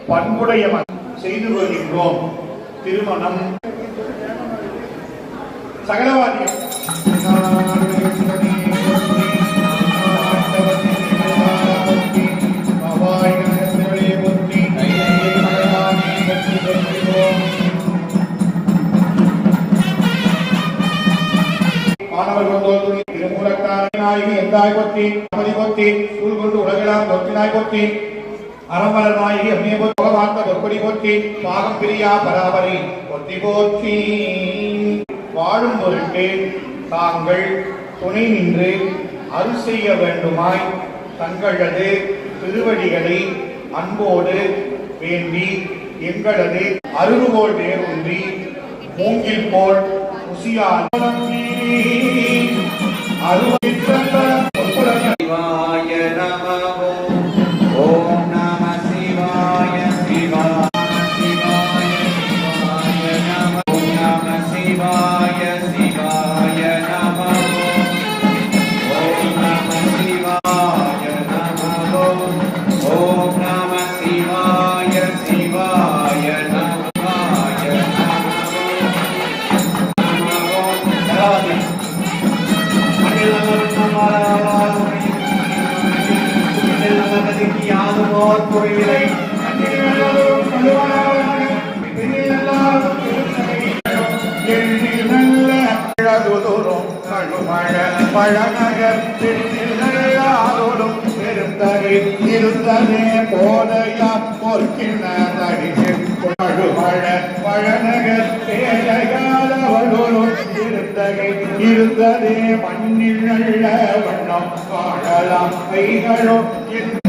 பண்புடைய செய்து வருகின்றோம். திருமணம் சகலவாதியம் எந்தாய் பொத்தி அமதி பொத்தி சூழ் கொண்டு உலகெல்லாம் பொத்தினாய் பொத்தி அறமலர் நாயகி அம்மிய போகாந்த பொற்கொடி போற்றி பாகம் பிரியா பராபரி பொத்தி போற்றி. வாழும் பொருட்டு தாங்கள் துணை நின்று அருள் செய்ய வேண்டுமாய் தங்களது திருவடிகளை அன்போடு வேண்டி எங்களது அருள்போல் வேரூன்றி மூங்கில் போல் முசியால் பழநகரும் பெருந்தகை இருந்ததே போதையா பொற்கின பழநகர் பேழையாளவளோரும் இருந்தகை இருந்ததே மண்ணில் நல்ல வண்ணம் காணலாம் கைகளும்